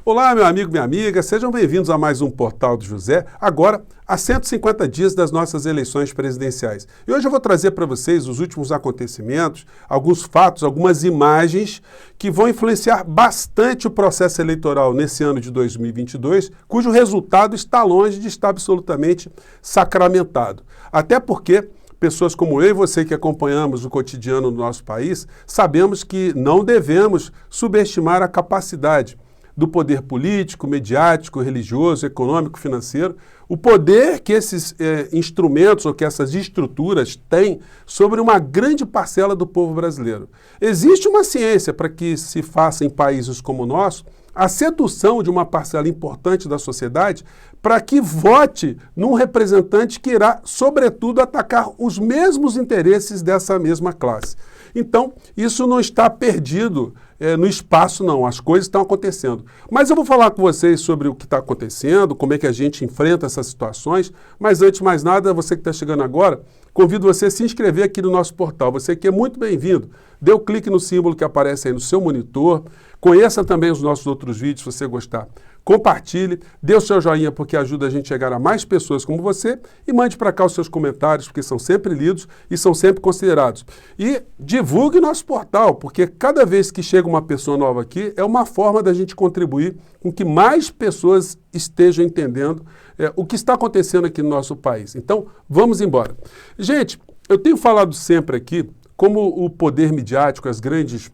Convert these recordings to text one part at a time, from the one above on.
Olá, meu amigo, minha amiga, sejam bem-vindos a mais um Portal do José, agora a 150 dias das nossas eleições presidenciais. E hoje eu vou trazer para vocês os últimos acontecimentos, alguns fatos, algumas imagens que vão influenciar bastante o processo eleitoral nesse ano de 2022, cujo resultado está longe de estar absolutamente sacramentado. Até porque pessoas como eu e você que acompanhamos o cotidiano do nosso país, sabemos que não devemos subestimar a capacidade do poder político, mediático, religioso, econômico, financeiro, o poder que esses instrumentos ou que essas estruturas têm sobre uma grande parcela do povo brasileiro. Existe uma ciência para que se faça em países como o nosso a sedução de uma parcela importante da sociedade para que vote num representante que irá, sobretudo, atacar os mesmos interesses dessa mesma classe. Então, isso não está perdido no espaço, não. As coisas estão acontecendo. Mas eu vou falar com vocês sobre o que está acontecendo, como é que a gente enfrenta essas situações. Mas, antes de mais nada, você que está chegando agora, convido você a se inscrever aqui no nosso portal. Você que é muito bem-vindo. Dê o clique no símbolo que aparece aí no seu monitor. Conheça também os nossos outros vídeos, se você gostar. Compartilhe, dê o seu joinha porque ajuda a gente a chegar a mais pessoas como você e mande para cá os seus comentários porque são sempre lidos e são sempre considerados. E divulgue nosso portal, porque cada vez que chega uma pessoa nova aqui é uma forma da gente contribuir com que mais pessoas estejam entendendo o que está acontecendo aqui no nosso país. Então, vamos embora. Gente, eu tenho falado sempre aqui como o poder midiático, as grandes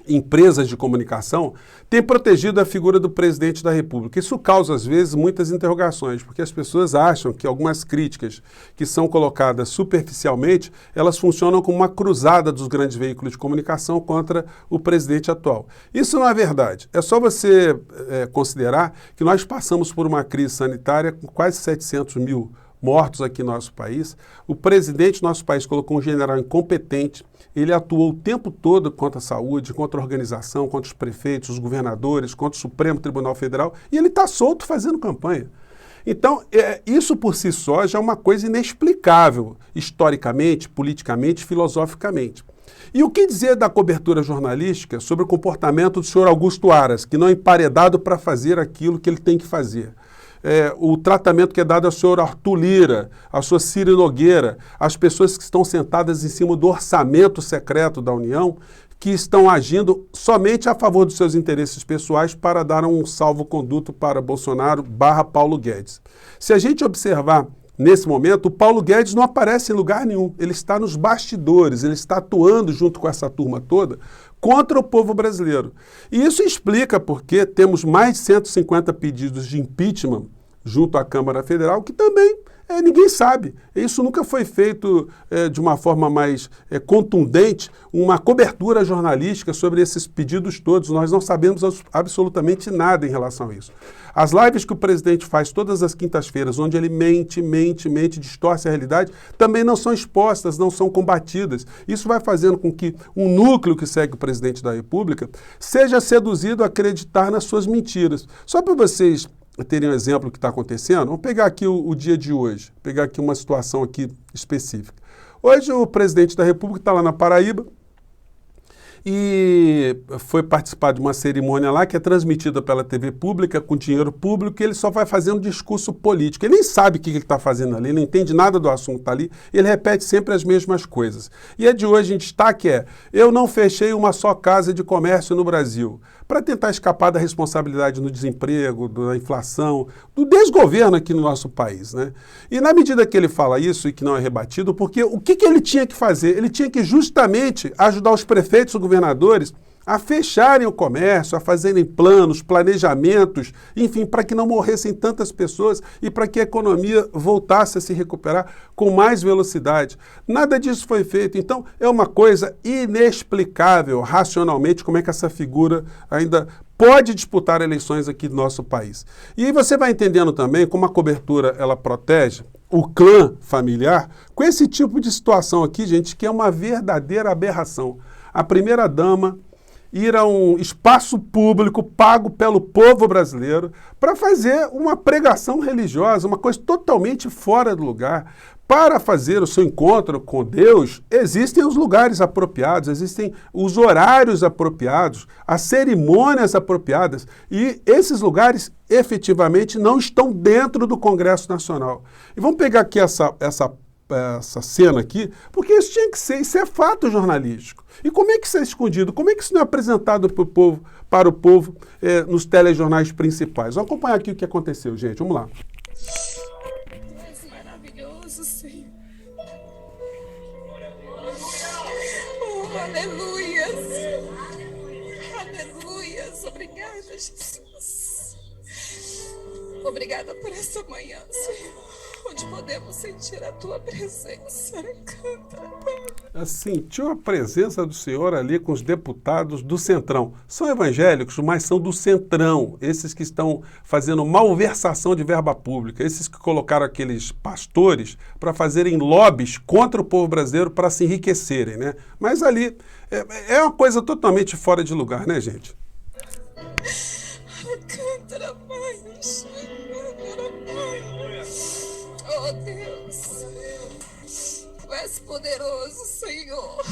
empresas de comunicação têm protegido a figura do presidente da República. Isso causa, às vezes, muitas interrogações, porque as pessoas acham que algumas críticas que são colocadas superficialmente, elas funcionam como uma cruzada dos grandes veículos de comunicação contra o presidente atual. Isso não é verdade. É só você considerar que nós passamos por uma crise sanitária com quase 700 mil mortos aqui no nosso país. O presidente do nosso país colocou um general incompetente. Ele atuou o tempo todo contra a saúde, contra a organização, contra os prefeitos, os governadores, contra o Supremo Tribunal Federal, e ele está solto fazendo campanha. Então, isso por si só já é uma coisa inexplicável, historicamente, politicamente, filosoficamente. E o que dizer da cobertura jornalística sobre o comportamento do senhor Augusto Aras, que não é emparedado para fazer aquilo que ele tem que fazer? O tratamento que é dado ao senhor Arthur Lira, à sua Ciro Nogueira, às pessoas que estão sentadas em cima do orçamento secreto da União, que estão agindo somente a favor dos seus interesses pessoais para dar um salvo-conduto para Bolsonaro / Paulo Guedes. Se a gente observar nesse momento, o Paulo Guedes não aparece em lugar nenhum, ele está nos bastidores, ele está atuando junto com essa turma toda contra o povo brasileiro. E isso explica porque temos mais de 150 pedidos de impeachment junto à Câmara Federal, que também ninguém sabe. Isso nunca foi feito de uma forma mais contundente, uma cobertura jornalística sobre esses pedidos todos. Nós não sabemos absolutamente nada em relação a isso. As lives que o presidente faz todas as quintas-feiras, onde ele mente, distorce a realidade, também não são expostas, não são combatidas. Isso vai fazendo com que um núcleo que segue o presidente da República seja seduzido a acreditar nas suas mentiras. Só para vocês terem um exemplo do que está acontecendo, vamos pegar aqui o dia de hoje, pegar aqui uma situação aqui específica. Hoje o presidente da República está lá na Paraíba e foi participar de uma cerimônia lá que é transmitida pela TV pública, com dinheiro público, e ele só vai fazendo discurso político. Ele nem sabe o que ele está fazendo ali, ele não entende nada do assunto que está ali, ele repete sempre as mesmas coisas. E a de hoje em destaque eu não fechei uma só casa de comércio no Brasil, para tentar escapar da responsabilidade no desemprego, da inflação, do desgoverno aqui no nosso país, né? E na medida que ele fala isso e que não é rebatido, porque o que ele tinha que fazer? Ele tinha que justamente ajudar os prefeitos e governadores a fecharem o comércio, a fazerem planos, planejamentos, enfim, para que não morressem tantas pessoas e para que a economia voltasse a se recuperar com mais velocidade. Nada disso foi feito. Então, é uma coisa inexplicável, racionalmente, como é que essa figura ainda pode disputar eleições aqui no nosso país. E aí você vai entendendo também como a cobertura ela protege o clã familiar com esse tipo de situação aqui, gente, que é uma verdadeira aberração. A primeira-dama ir a um espaço público pago pelo povo brasileiro para fazer uma pregação religiosa, uma coisa totalmente fora do lugar. Para fazer o seu encontro com Deus, existem os lugares apropriados, existem os horários apropriados, as cerimônias apropriadas, e esses lugares efetivamente não estão dentro do Congresso Nacional. E vamos pegar aqui essa cena aqui, porque isso tinha que ser, isso é fato jornalístico. E como é que isso é escondido? Como é que isso não é apresentado para o povo nos telejornais principais? Vamos acompanhar aqui o que aconteceu, gente. Vamos lá. Maravilhoso, Senhor. Oh, aleluias. Aleluias. Obrigada, Jesus. Obrigada por essa manhã, Senhor, onde podemos sentir a Tua presença. Sentiu a presença do Senhor ali com os deputados do Centrão. São evangélicos, mas são do Centrão. Esses que estão fazendo malversação de verba pública. Esses que colocaram aqueles pastores para fazerem lobbies contra o povo brasileiro para se enriquecerem, né? Mas ali é uma coisa totalmente fora de lugar, né, gente? Oh, Deus, Tu és poderoso, Senhor.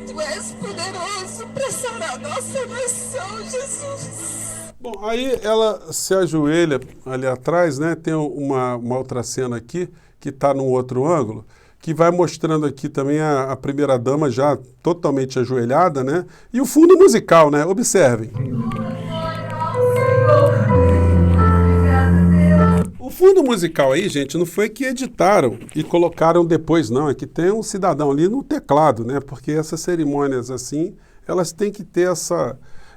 Tu és poderoso para sarar a nossa nação, Jesus. Bom, aí ela se ajoelha ali atrás, né? Tem uma outra cena aqui, que está num outro ângulo, que vai mostrando aqui também a primeira-dama já totalmente ajoelhada, né? E o fundo musical, né? Observem. O fundo musical aí, gente, não foi que editaram e colocaram depois, não. É que tem um cidadão ali no teclado, né? Porque essas cerimônias assim, elas têm que ter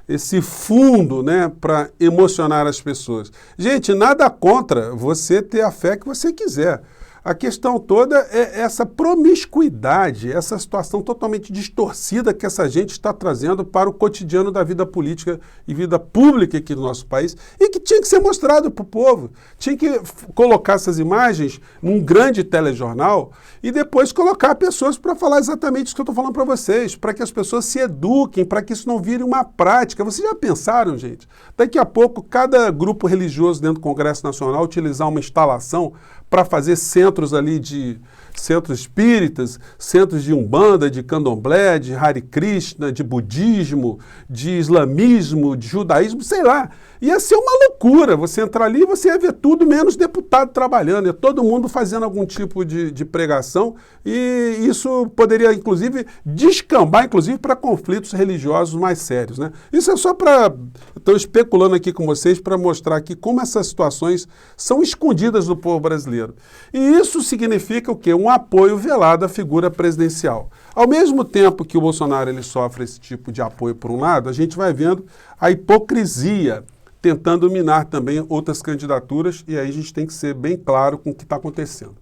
esse fundo, né, para emocionar as pessoas. Gente, nada contra você ter a fé que você quiser. A questão toda é essa promiscuidade, essa situação totalmente distorcida que essa gente está trazendo para o cotidiano da vida política e vida pública aqui do nosso país e que tinha que ser mostrado para o povo. Tinha que colocar essas imagens num grande telejornal e depois colocar pessoas para falar exatamente isso que eu estou falando para vocês, para que as pessoas se eduquem, para que isso não vire uma prática. Vocês já pensaram, gente? Daqui a pouco, cada grupo religioso dentro do Congresso Nacional utilizar uma instalação para fazer centros ali de centros espíritas, centros de Umbanda, de Candomblé, de Hare Krishna, de budismo, de islamismo, de judaísmo, sei lá. Ia ser uma loucura você entrar ali e você ia ver tudo menos deputado trabalhando, ia todo mundo fazendo algum tipo de pregação e isso poderia, inclusive, descambar, inclusive, para conflitos religiosos mais sérios, né? Isso é só para... Estou especulando aqui com vocês para mostrar aqui como essas situações são escondidas do povo brasileiro. E isso significa o quê? Um apoio velado à figura presidencial. Ao mesmo tempo que o Bolsonaro ele sofre esse tipo de apoio por um lado, a gente vai vendo a hipocrisia tentando minar também outras candidaturas, e aí a gente tem que ser bem claro com o que está acontecendo.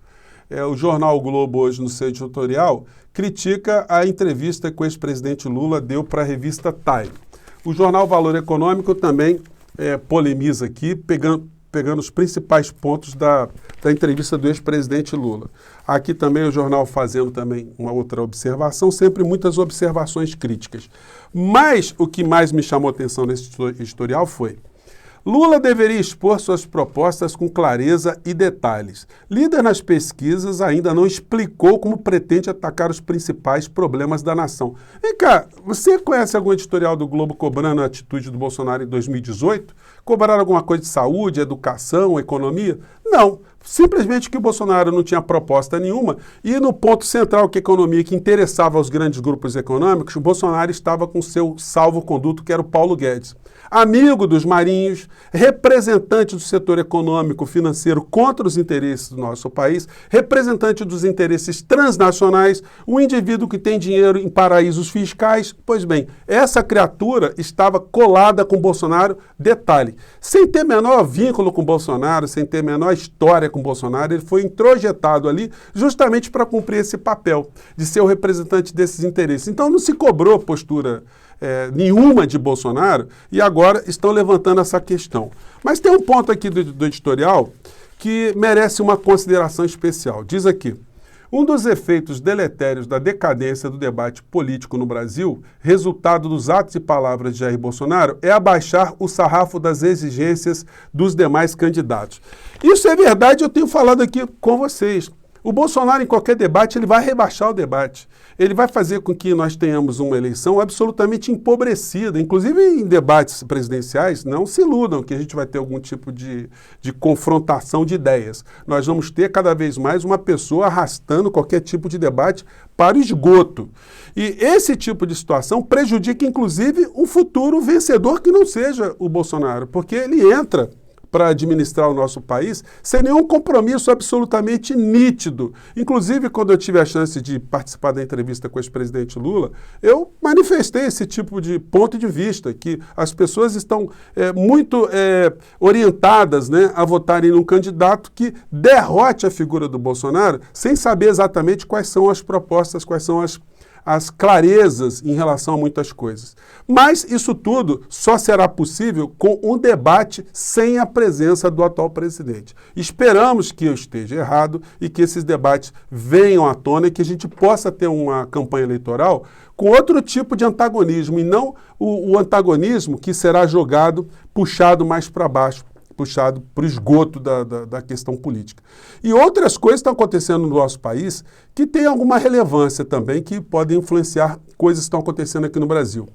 O jornal O Globo, hoje, no seu editorial, critica a entrevista que o ex-presidente Lula deu para a revista Time. O jornal Valor Econômico também polemiza aqui, pegando os principais pontos da entrevista do ex-presidente Lula. Aqui também o jornal fazendo também uma outra observação, sempre muitas observações críticas. Mas o que mais me chamou a atenção nesse editorial foi: Lula deveria expor suas propostas com clareza e detalhes. Líder nas pesquisas ainda não explicou como pretende atacar os principais problemas da nação. Vem cá, você conhece algum editorial do Globo cobrando a atitude do Bolsonaro em 2018? Cobraram alguma coisa de saúde, educação, economia? Não. Simplesmente que o Bolsonaro não tinha proposta nenhuma e no ponto central, que é a economia, que interessava aos grandes grupos econômicos, o Bolsonaro estava com seu salvo-conduto, que era o Paulo Guedes. Amigo dos marinhos, representante do setor econômico financeiro contra os interesses do nosso país, representante dos interesses transnacionais, um indivíduo que tem dinheiro em paraísos fiscais. Pois bem, essa criatura estava colada com Bolsonaro, detalhe, sem ter menor vínculo com Bolsonaro, sem ter menor história com Bolsonaro, ele foi introjetado ali justamente para cumprir esse papel de ser o representante desses interesses. Então não se cobrou postura nenhuma de Bolsonaro e agora estão levantando essa questão. Mas tem um ponto aqui do editorial que merece uma consideração especial. Diz aqui: Um dos efeitos deletérios da decadência do debate político no Brasil, resultado dos atos e palavras de Jair Bolsonaro, é abaixar o sarrafo das exigências dos demais candidatos. Isso é verdade, eu tenho falado aqui com vocês. O Bolsonaro, em qualquer debate, ele vai rebaixar o debate. Ele vai fazer com que nós tenhamos uma eleição absolutamente empobrecida. Inclusive, em debates presidenciais, não se iludam que a gente vai ter algum tipo de confrontação de ideias. Nós vamos ter cada vez mais uma pessoa arrastando qualquer tipo de debate para o esgoto. E esse tipo de situação prejudica, inclusive, um futuro vencedor que não seja o Bolsonaro, porque ele entra para administrar o nosso país sem nenhum compromisso absolutamente nítido. Inclusive, quando eu tive a chance de participar da entrevista com o ex-presidente Lula, eu manifestei esse tipo de ponto de vista, que as pessoas estão muito orientadas, né, a votarem num candidato que derrote a figura do Bolsonaro sem saber exatamente quais são as propostas, quais são as clarezas em relação a muitas coisas. Mas isso tudo só será possível com um debate sem a presença do atual presidente. Esperamos que eu esteja errado e que esses debates venham à tona e que a gente possa ter uma campanha eleitoral com outro tipo de antagonismo e não o antagonismo que será jogado, puxado mais para baixo, puxado para o esgoto da questão política. E outras coisas estão acontecendo no nosso país que têm alguma relevância também, que podem influenciar coisas que estão acontecendo aqui no Brasil.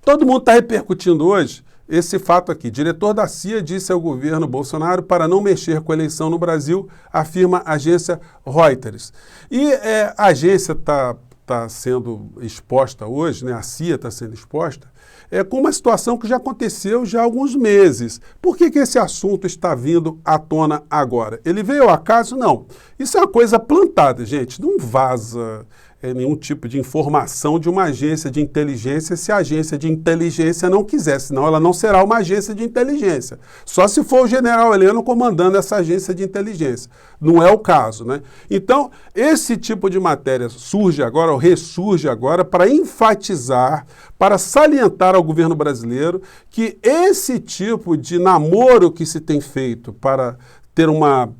Todo mundo está repercutindo hoje esse fato aqui. Diretor da CIA disse ao governo Bolsonaro para não mexer com a eleição no Brasil, afirma a agência Reuters. E a agência está sendo exposta hoje, né? A CIA está sendo exposta, com uma situação que já aconteceu já há alguns meses. Por que esse assunto está vindo à tona agora? Ele veio ao acaso? Não. Isso é uma coisa plantada, gente. Não vaza nenhum tipo de informação de uma agência de inteligência se a agência de inteligência não quiser, senão ela não será uma agência de inteligência. Só se for o general Heleno comandando essa agência de inteligência. Não é o caso, né? Então, esse tipo de matéria surge agora, ou ressurge agora, para enfatizar, para salientar ao governo brasileiro que esse tipo de namoro que se tem feito para ter uma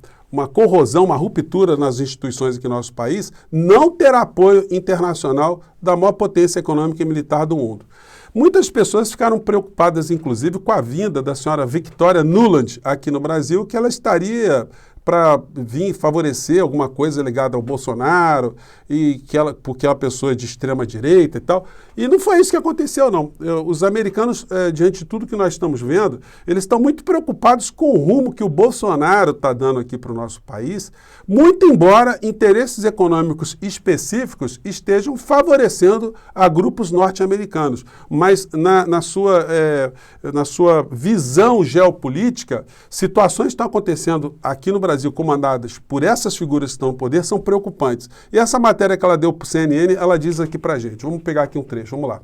corrosão, uma ruptura nas instituições aqui no nosso país, não terá apoio internacional da maior potência econômica e militar do mundo. Muitas pessoas ficaram preocupadas, inclusive, com a vinda da senhora Victoria Nuland aqui no Brasil, que ela estaria para vir favorecer alguma coisa ligada ao Bolsonaro, e porque é uma pessoa de extrema direita e tal. E não foi isso que aconteceu, não. Os americanos, diante de tudo que nós estamos vendo, eles estão muito preocupados com o rumo que o Bolsonaro está dando aqui para o nosso país, muito embora interesses econômicos específicos estejam favorecendo a grupos norte-americanos. Mas na sua visão geopolítica, situações estão acontecendo aqui no Brasil comandadas por essas figuras que estão no poder são preocupantes. E essa matéria que ela deu para o CNN, ela diz aqui para a gente. Vamos pegar aqui um trecho, vamos lá.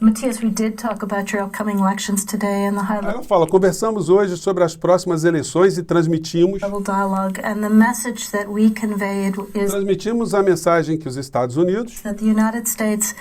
Matthias, we did talk about your upcoming elections today and the high-level Ela fala, conversamos hoje sobre as próximas eleições e transmitimos dialogue, and the message that we conveyed is transmitimos a mensagem que os Estados Unidos that the United States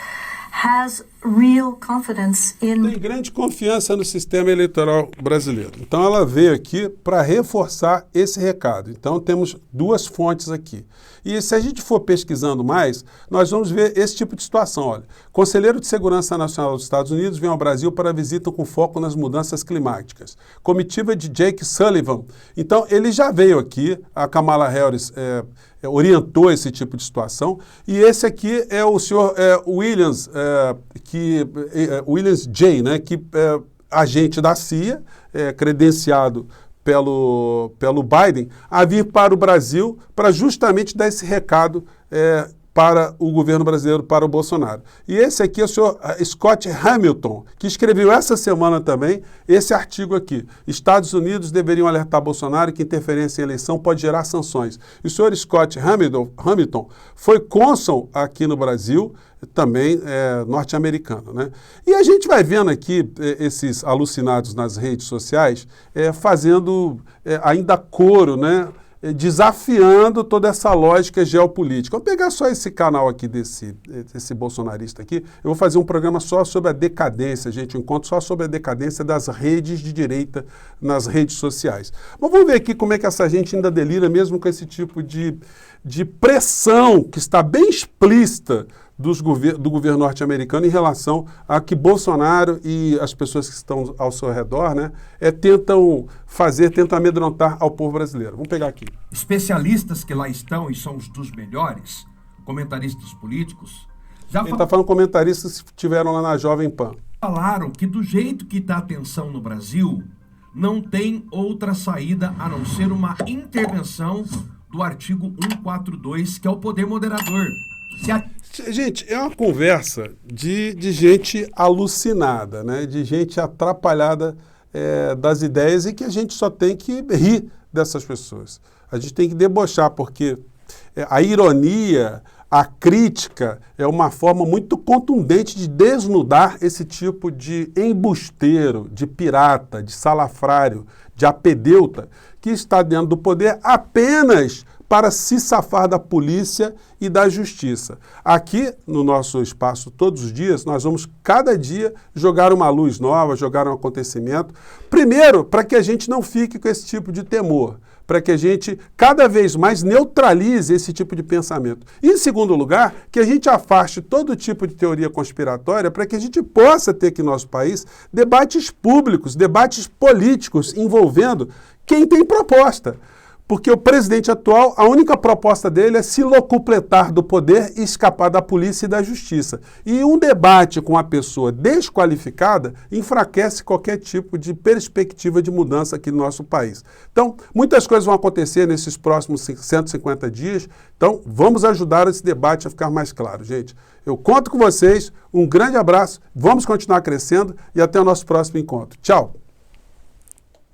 has real confidence in tem grande confiança no sistema eleitoral brasileiro. Então ela veio aqui para reforçar esse recado. Então temos duas fontes aqui. E se a gente for pesquisando mais, nós vamos ver esse tipo de situação. Olha, Conselheiro de Segurança Nacional dos Estados Unidos vem ao Brasil para visita com foco nas mudanças climáticas. Comitiva de Jake Sullivan. Então ele já veio aqui, a Kamala Harris orientou esse tipo de situação. E esse aqui é o senhor Williams, Williams J., né, que é agente da CIA, credenciado pelo Biden, a vir para o Brasil para justamente dar esse recado para o governo brasileiro, para o Bolsonaro. E esse aqui é o senhor Scott Hamilton, que escreveu essa semana também esse artigo aqui. Estados Unidos deveriam alertar Bolsonaro que interferência em eleição pode gerar sanções. E o senhor Scott Hamilton foi cônsul aqui no Brasil, também norte-americano, né? E a gente vai vendo aqui esses alucinados nas redes sociais fazendo ainda coro, né? desafiando toda essa lógica geopolítica. Vou pegar só esse canal aqui desse bolsonarista aqui, eu vou fazer um programa só sobre a decadência, gente, um encontro só sobre a decadência das redes de direita nas redes sociais. Mas vamos ver aqui como é que essa gente ainda delira mesmo com esse tipo de pressão que está bem explícita do governo norte-americano em relação a que Bolsonaro e as pessoas que estão ao seu redor, né, tentam amedrontar ao povo brasileiro. Vamos pegar aqui. Especialistas que lá estão e são os dos melhores, comentaristas políticos, Ele está falando comentaristas que estiveram lá na Jovem Pan. Falaram que do jeito que está a tensão no Brasil, não tem outra saída a não ser uma intervenção do artigo 142, que é o poder moderador. Gente, é uma conversa de gente alucinada, né? De gente atrapalhada das ideias e que a gente só tem que rir dessas pessoas. A gente tem que debochar, porque a ironia, a crítica é uma forma muito contundente de desnudar esse tipo de embusteiro, de pirata, de salafrário, de apedeuta que está dentro do poder apenas para se safar da polícia e da justiça. Aqui, no nosso espaço, todos os dias, nós vamos, cada dia, jogar uma luz nova, jogar um acontecimento. Primeiro, para que a gente não fique com esse tipo de temor, para que a gente, cada vez mais, neutralize esse tipo de pensamento. E, em segundo lugar, que a gente afaste todo tipo de teoria conspiratória para que a gente possa ter aqui no nosso país debates públicos, debates políticos envolvendo quem tem proposta. Porque o presidente atual, a única proposta dele é se locupletar do poder e escapar da polícia e da justiça. E um debate com a pessoa desqualificada enfraquece qualquer tipo de perspectiva de mudança aqui no nosso país. Então, muitas coisas vão acontecer nesses próximos 150 dias. Então, vamos ajudar esse debate a ficar mais claro, gente. Eu conto com vocês, um grande abraço, vamos continuar crescendo e até o nosso próximo encontro. Tchau!